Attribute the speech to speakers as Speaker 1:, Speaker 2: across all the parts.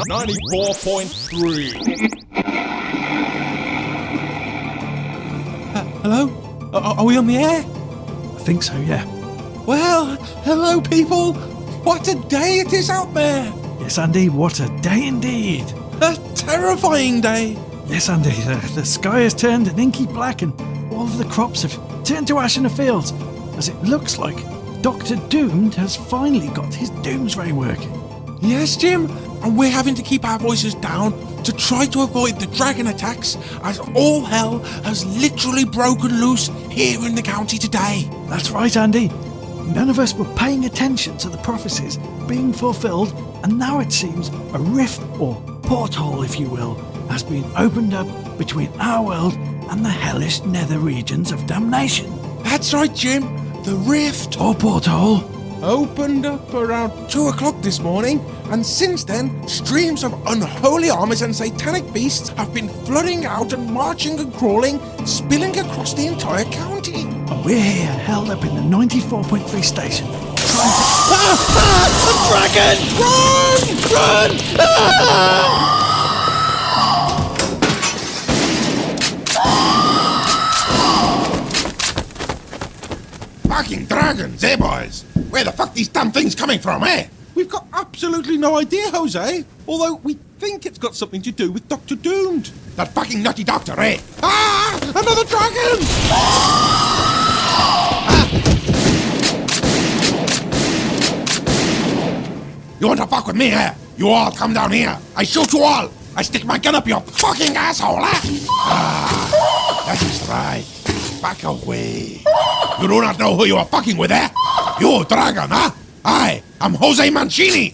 Speaker 1: 94.3.
Speaker 2: Hello? Are we on the air?
Speaker 3: I think so, yeah.
Speaker 2: Well, hello people. What a day it is out there.
Speaker 3: Yes, Andy, what a day indeed.
Speaker 2: A terrifying day.
Speaker 3: Yes, Andy, the sky has turned an inky black and all of the crops have turned to ash in the fields, as it looks like Dr. Doomed has finally got his doomsray working.
Speaker 2: Yes, Jim, and we're having to keep our voices down to try to avoid the dragon attacks, as all hell has literally broken loose here in the county today.
Speaker 3: That's right, Andy. None of us were paying attention to the prophecies being fulfilled, and now it seems a rift, or porthole if you will, has been opened up between our world and the hellish nether regions of damnation.
Speaker 2: That's right, Jim. The rift,
Speaker 3: or porthole,
Speaker 2: opened up around 2 o'clock this morning, and since then, streams of unholy armies and satanic beasts have been flooding out and marching and crawling, spilling across the entire county.
Speaker 3: And we're here, held up in the 94.3 station, trying to...
Speaker 2: A dragon! Run! Run!
Speaker 1: Fucking dragons, eh, boys? Where the fuck these damn things coming from, eh?
Speaker 2: We've got absolutely no idea, Jose. Although we think it's got something to do with Dr. Doomed.
Speaker 1: That fucking nutty doctor, eh?
Speaker 2: Ah! Another dragon!
Speaker 1: You want to fuck with me, eh? You all come down here. I shoot you all. I stick my gun up your fucking asshole, eh? That is right. Back away. You do not know who you are fucking with, eh? You dragon, huh? I'm Jose Mancini.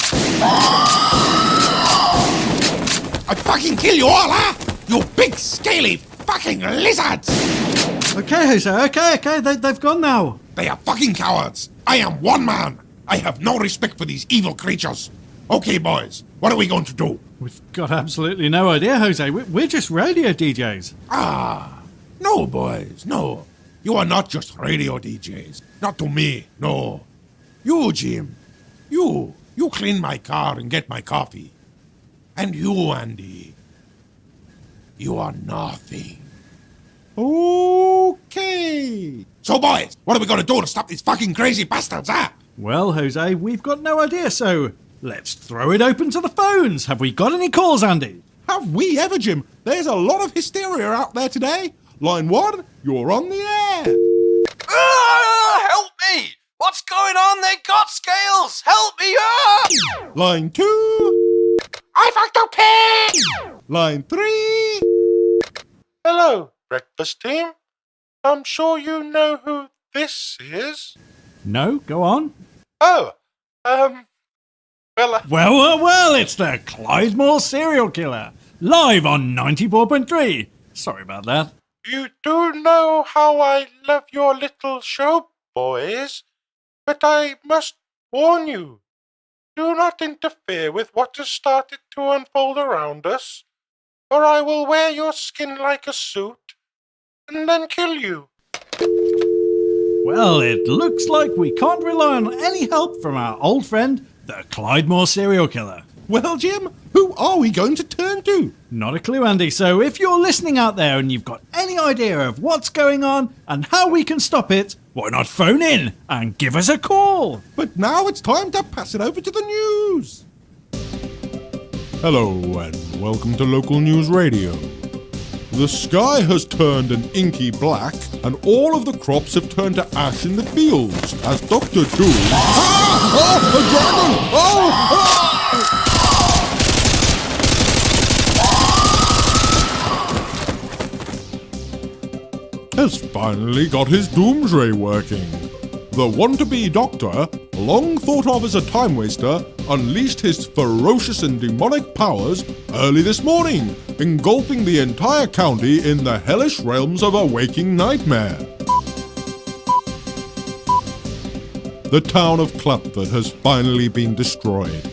Speaker 1: I fucking kill you all, huh? You big scaly fucking lizards.
Speaker 3: Okay, Jose, okay, they've gone now.
Speaker 1: They are fucking cowards. I am one man. I have no respect for these evil creatures. Okay, boys, what are we going to do?
Speaker 3: We've got absolutely no idea, Jose. We're just radio DJs.
Speaker 1: No, boys, no. You are not just radio DJs. Not to me, no. You, Jim. You clean my car and get my coffee. And you, Andy. You are nothing.
Speaker 2: Okay.
Speaker 1: So, boys, what are we going to do to stop these fucking crazy bastards, huh?
Speaker 3: Well, Jose, we've got no idea, so let's throw it open to the phones. Have we got any calls, Andy?
Speaker 2: Have we ever, Jim? There's a lot of hysteria out there today. Line 1, you're on the air.
Speaker 4: Help me! What's going on? They got scales! Help me!
Speaker 2: Line 2.
Speaker 1: I fucked up pig!
Speaker 2: Line 3.
Speaker 5: Hello, breakfast team. I'm sure you know who this is.
Speaker 3: No, go on.
Speaker 5: Well,
Speaker 3: Well, it's the Clydesmore serial killer, live on 94.3. Sorry about that.
Speaker 5: you do know how I love your little show, boys, but I must warn you, do not interfere with what has started to unfold around us, or I will wear your skin like a suit and then kill you.
Speaker 3: Well, it looks like we can't rely on any help from our old friend, the Clydesmore serial killer.
Speaker 2: Well, Jim, who are we going to turn to?
Speaker 3: Not a clue, Andy, so if you're listening out there and you've got any idea of what's going on and how we can stop it, why not phone in and give us a call?
Speaker 2: But now it's time to pass it over to the news.
Speaker 6: Hello and welcome to Local News Radio. The sky has turned an inky black and all of the crops have turned to ash in the fields as Dr. Doom... A dragon! Has finally got his doomsray working. The want-to-be doctor, long thought of as a time waster, unleashed his ferocious and demonic powers early this morning, engulfing the entire county in the hellish realms of a waking nightmare. The town of Clapford has finally been destroyed.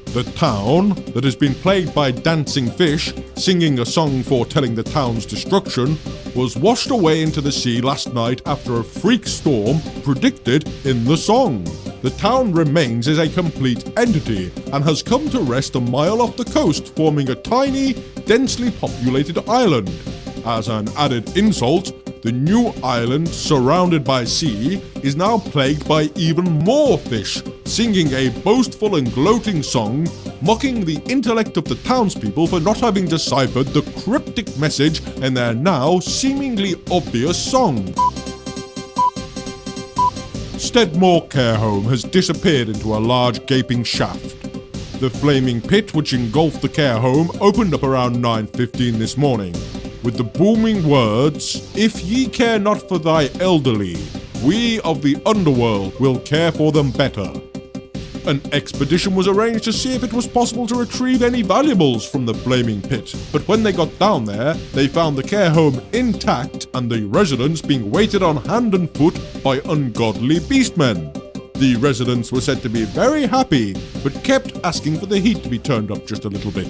Speaker 6: The town, that has been plagued by dancing fish, singing a song foretelling the town's destruction, was washed away into the sea last night after a freak storm predicted in the song. the town remains as a complete entity and has come to rest a mile off the coast, forming a tiny, densely populated island. As an added insult, the new island, surrounded by sea, is now plagued by even more fish, singing a boastful and gloating song, mocking the intellect of the townspeople for not having deciphered the cryptic message in their now seemingly obvious song. Steadmore Care Home has disappeared into a large gaping shaft. The flaming pit which engulfed the care home opened up around 9:15 this morning, with the booming words, "If ye care not for thy elderly, we of the underworld will care for them better." An expedition was arranged to see if it was possible to retrieve any valuables from the flaming pit, but when they got down there, they found the care home intact and the residents being waited on hand and foot by ungodly beastmen. The residents were said to be very happy, but kept asking for the heat to be turned up just a little bit.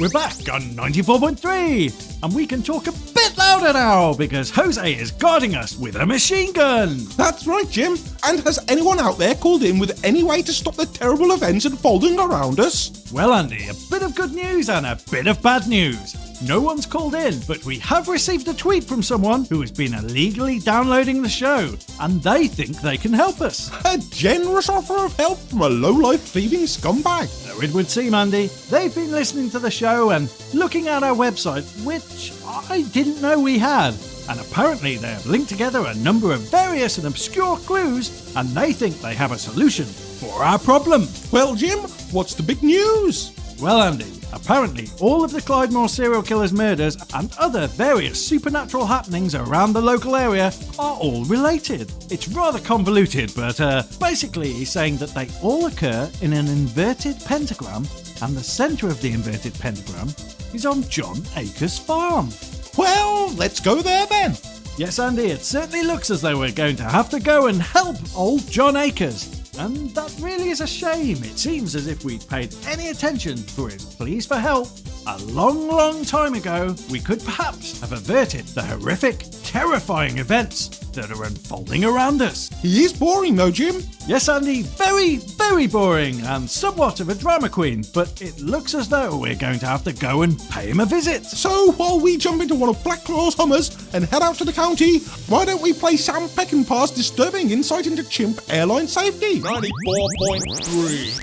Speaker 3: We're back on 94.3, and we can talk a bit louder now because Jose is guarding us with a machine gun.
Speaker 2: That's right, Jim. And has anyone out there called in with any way to stop the terrible events unfolding around us?
Speaker 3: Well, Andy, a bit of good news and a bit of bad news. No one's called in, but we have received a tweet from someone who has been illegally downloading the show, and they think they can help us.
Speaker 2: A generous offer of help from a low-life thieving scumbag.
Speaker 3: So it would seem, Andy, they've been listening to the show and looking at our website, which I didn't know we had. And apparently they have linked together a number of various and obscure clues, and they think they have a solution for our problem.
Speaker 2: Well, Jim, what's the big news?
Speaker 3: Well, Andy, apparently all of the Clydemore serial killer's murders and other various supernatural happenings around the local area are all related. It's rather convoluted, but basically he's saying that they all occur in an inverted pentagram, and the centre of the inverted pentagram is on John Acres' farm.
Speaker 2: Well, let's go there then.
Speaker 3: Yes, Andy, it certainly looks as though we're going to have to go and help old John Acres. And that really is a shame. It seems as if we'd paid any attention for his pleas for help a long, long time ago, we could perhaps have averted the horrific, terrifying events that are unfolding around us.
Speaker 2: He is boring though, Jim.
Speaker 3: Yes, Andy, very, very boring and somewhat of a drama queen, but it looks as though we're going to have to go and pay him a visit.
Speaker 2: So while we jump into one of Black Claw's Hummers and head out to the county, why don't we play Sam Peckinpah's disturbing insight into chimp airline safety?
Speaker 6: 94.3.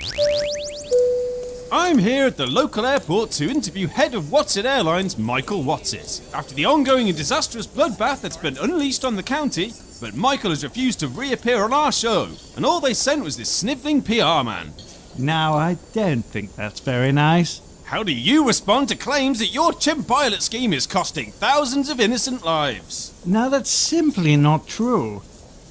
Speaker 7: I'm here at the local airport to interview head of Watson Airlines, Michael Watsit. After the ongoing and disastrous bloodbath that's been unleashed on the county, but Michael has refused to reappear on our show, and all they sent was this snivelling PR man.
Speaker 3: Now, I don't think that's very nice.
Speaker 7: How do you respond to claims that your chimp pilot scheme is costing thousands of innocent lives?
Speaker 3: Now, that's simply not true.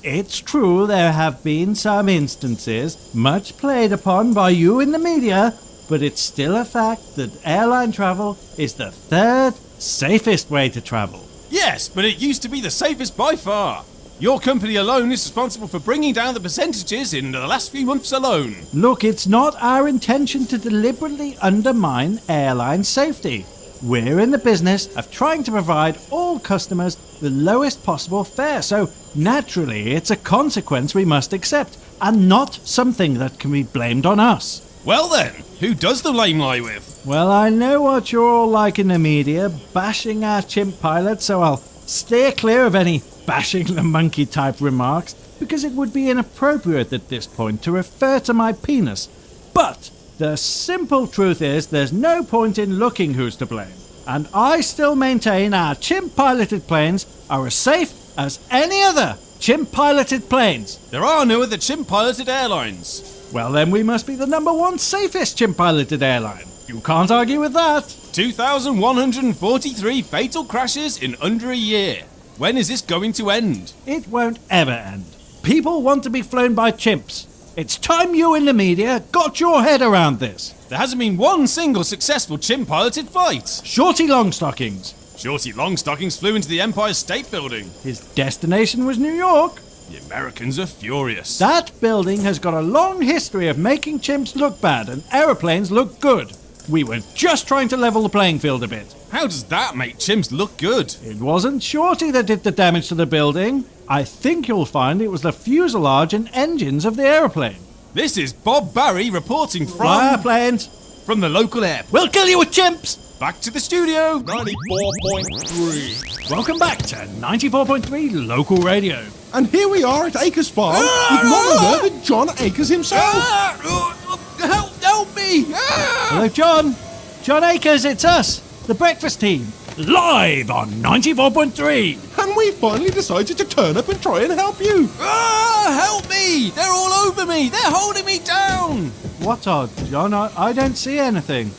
Speaker 3: It's true there have been some instances, much played upon by you in the media, but it's still a fact that airline travel is the third safest way to travel.
Speaker 7: Yes, but it used to be the safest by far. Your company alone is responsible for bringing down the percentages in the last few months alone.
Speaker 3: Look, it's not our intention to deliberately undermine airline safety. We're in the business of trying to provide all customers the lowest possible fare, so naturally it's a consequence we must accept, and not something that can be blamed on us.
Speaker 7: Well then, who does the blame lie with?
Speaker 3: Well, I know what you're all like in the media, bashing our chimp pilot, so I'll steer clear of any bashing the monkey type remarks, because it would be inappropriate at this point to refer to my penis. But the simple truth is there's no point in looking who's to blame. And I still maintain our chimp-piloted planes are as safe as any other chimp-piloted planes.
Speaker 7: There are no other chimp-piloted airlines.
Speaker 3: Well, then we must be the number one safest chimp-piloted airline. You can't argue with that.
Speaker 7: 2,143 fatal crashes in under a year. When is this going to end?
Speaker 3: It won't ever end. People want to be flown by chimps. It's time you in the media got your head around this.
Speaker 7: There hasn't been one single successful chimp-piloted flight.
Speaker 3: Shorty Longstockings.
Speaker 7: Shorty Longstockings flew into the Empire State Building.
Speaker 3: His destination was New York.
Speaker 7: The Americans are furious.
Speaker 3: That building has got a long history of making chimps look bad and aeroplanes look good. We were just trying to level the playing field a bit.
Speaker 7: How does that make chimps look good?
Speaker 3: It wasn't Shorty that did the damage to the building. I think you'll find it was the fuselage and engines of the aeroplane.
Speaker 7: This is Bob Barry reporting
Speaker 3: Airplanes.
Speaker 7: from the local airport.
Speaker 3: We'll kill you with chimps.
Speaker 7: Back to the studio.
Speaker 6: 94.3.
Speaker 3: Welcome back to 94.3 Local Radio.
Speaker 6: And here we are at Acres Farm with none other than John Acres himself.
Speaker 7: Help me!
Speaker 3: Hello, John. John Akers, it's us, the breakfast team, live on 94.3.
Speaker 6: And we finally decided to turn up and try and help you.
Speaker 7: Help me! They're all over me! They're holding me down!
Speaker 3: What odd, John? I don't see anything.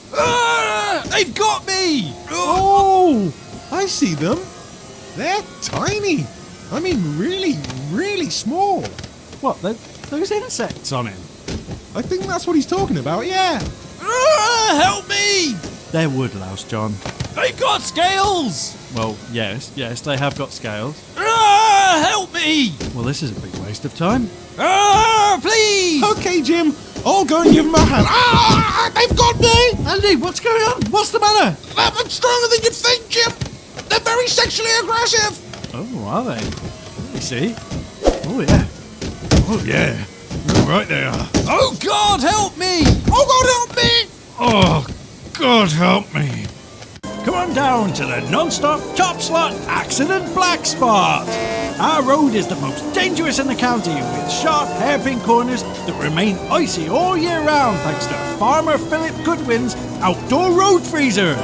Speaker 7: They've got me!
Speaker 6: Oh, I see them. They're tiny. I mean, really, really small.
Speaker 3: What, those insects on him?
Speaker 6: I think that's what he's talking about, yeah.
Speaker 7: Help me!
Speaker 3: They're woodlouse, John.
Speaker 7: They've got scales!
Speaker 3: Well, yes, they have got scales.
Speaker 7: Help me!
Speaker 3: Well, this is a big waste of time.
Speaker 7: Please!
Speaker 6: Okay, Jim, I'll go and give him a hand. They've got me!
Speaker 3: Andy, what's going on? What's the matter?
Speaker 1: I'm stronger than you think, Jim. They're very sexually aggressive.
Speaker 3: Oh, are they? Let me see. Oh, yeah. Oh, yeah. Right they are.
Speaker 7: Oh God, help me!
Speaker 1: Oh, God, help me!
Speaker 3: Oh, God help me. Come on down to the non-stop top slot accident black spot. Our road is the most dangerous in the county with sharp hairpin corners that remain icy all year round thanks to Farmer Philip Goodwin's outdoor road freezer.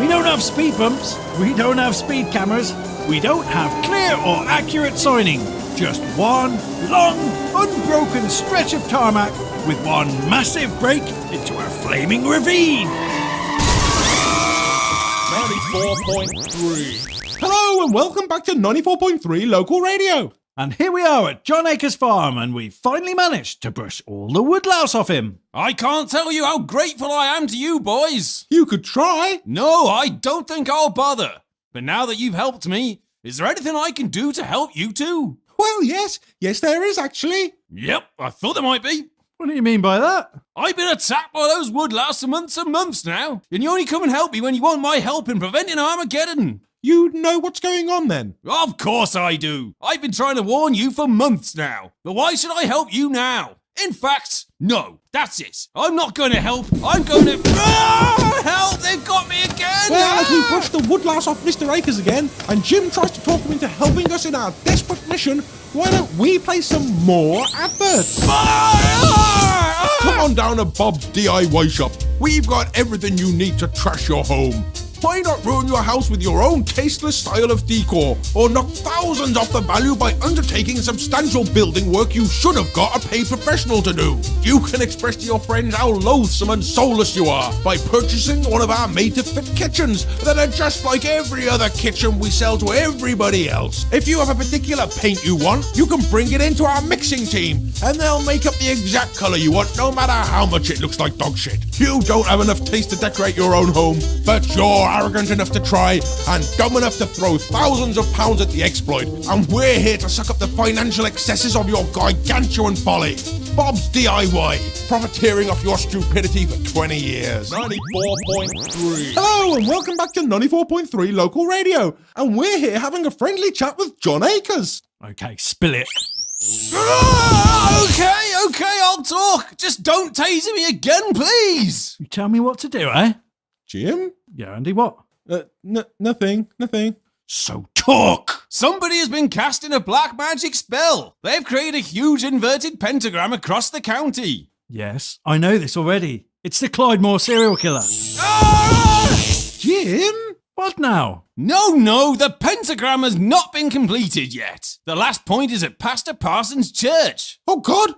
Speaker 3: We don't have speed bumps, we don't have speed cameras, we don't have clear or accurate signing. Just one long, unbroken stretch of tarmac with one massive break into a flaming ravine.
Speaker 6: 94.3. Hello and welcome back to 94.3 Local Radio.
Speaker 3: And here we are at John Acres Farm, and we've finally managed to brush all the woodlouse off him.
Speaker 7: I can't tell you how grateful I am to you boys.
Speaker 6: You could try.
Speaker 7: No, I don't think I'll bother. But now that you've helped me, is there anything I can do to help you too?
Speaker 6: Well, yes there is actually.
Speaker 7: Yep, I thought there might be.
Speaker 3: What do you mean by that?
Speaker 7: I've been attacked by those woodlouse for months and months now, and you only come and help me when you want my help in preventing Armageddon.
Speaker 6: You know what's going on then?
Speaker 7: Of course I do. I've been trying to warn you for months now. But why should I help you now? In fact, no. That's it. I'm not going to help. I'm going to... help! They've got me again!
Speaker 6: Well, as we brush the woodlouse off Mr. Acres again, and Jim tries to talk him into helping us in our desperate mission, why don't we play some more adverts? Come on down to Bob's DIY shop. We've got everything you need to trash your home. Why not ruin your house with your own tasteless style of decor, or knock thousands off the value by undertaking substantial building work you should have got a paid professional to do? You can express to your friends how loathsome and soulless you are by purchasing one of our made-to-fit kitchens that are just like every other kitchen we sell to everybody else. If you have a particular paint you want, you can bring it into our mixing team, and they'll make up the exact colour you want, no matter how much it looks like dog shit. You don't have enough taste to decorate your own home, but you're arrogant enough to try and dumb enough to throw thousands of pounds at the exploit, and we're here to suck up the financial excesses of your gargantuan folly. Bob's DIY, profiteering off your stupidity for 20 years. 94.3. Hello and welcome back to 94.3 Local Radio, and we're here having a friendly chat with John Acres.
Speaker 3: Okay, spill it.
Speaker 7: Okay, I'll talk. Just don't taser me again, please.
Speaker 3: You tell me what to do, eh?
Speaker 6: Jim?
Speaker 3: Yeah, Andy, what?
Speaker 6: Nothing.
Speaker 3: So talk!
Speaker 7: Somebody has been casting a black magic spell. They've created a huge inverted pentagram across the county.
Speaker 3: Yes, I know this already. It's the Clydemore serial killer.
Speaker 6: Jim?
Speaker 3: What now?
Speaker 7: No, the pentagram has not been completed yet. The last point is at Pastor Parsons' church.
Speaker 6: Oh God,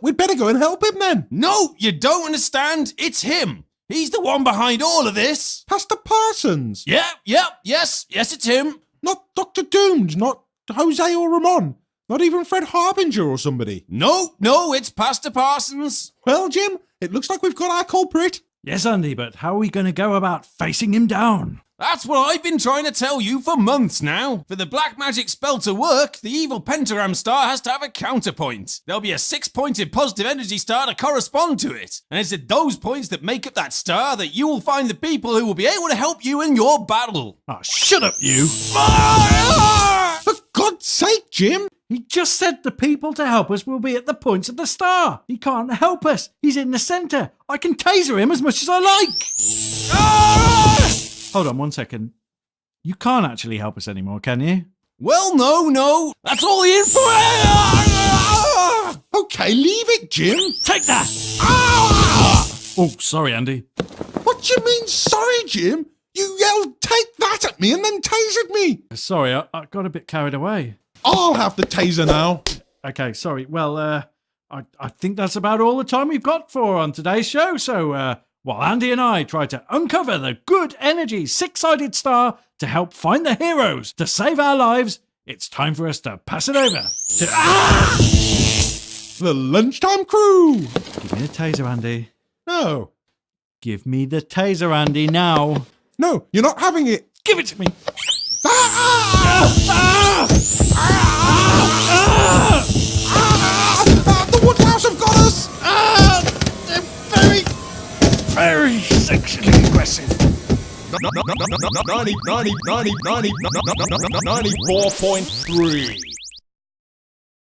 Speaker 6: we'd better go and help him then.
Speaker 7: No, you don't understand. It's him. He's the one behind all of this.
Speaker 6: Pastor Parsons?
Speaker 7: Yes, it's him.
Speaker 6: Not Dr. Doomed, not Jose or Ramon, not even Fred Harbinger or somebody.
Speaker 7: No, it's Pastor Parsons.
Speaker 6: Well, Jim, it looks like we've got our culprit.
Speaker 3: Yes, Andy, but how are we going to go about facing him down?
Speaker 7: That's what I've been trying to tell you for months now. For the black magic spell to work, the evil pentagram star has to have a counterpoint. There'll be a 6-pointed positive energy star to correspond to it. And it's at those points that make up that star that you will find the people who will be able to help you in your battle.
Speaker 3: Oh, shut up, you!
Speaker 2: For God's sake, Jim!
Speaker 3: He just said the people to help us will be at the points of the star. He can't help us. He's in the centre. I can taser him as much as I like. Hold on 1 second. You can't actually help us anymore, can you?
Speaker 7: Well, no. That's all the info.
Speaker 2: Okay, leave it, Jim.
Speaker 3: Take that! Oh, sorry, Andy.
Speaker 2: What do you mean, sorry, Jim? You yelled, take that at me and then tasered me.
Speaker 3: Sorry, I got a bit carried away.
Speaker 2: I'll have the taser now.
Speaker 3: Okay, sorry. Well, I think that's about all the time we've got for on today's show. So, while Andy and I try to uncover the good energy 6-sided star to help find the heroes to save our lives, it's time for us to pass it over to
Speaker 2: The lunchtime crew.
Speaker 3: Give me the taser, Andy.
Speaker 2: No.
Speaker 3: Give me the taser, Andy, now.
Speaker 2: No, you're not having it.
Speaker 3: Give it to me.
Speaker 2: The Woodlouse have got us.
Speaker 3: They're very sexually aggressive.
Speaker 6: 94.3.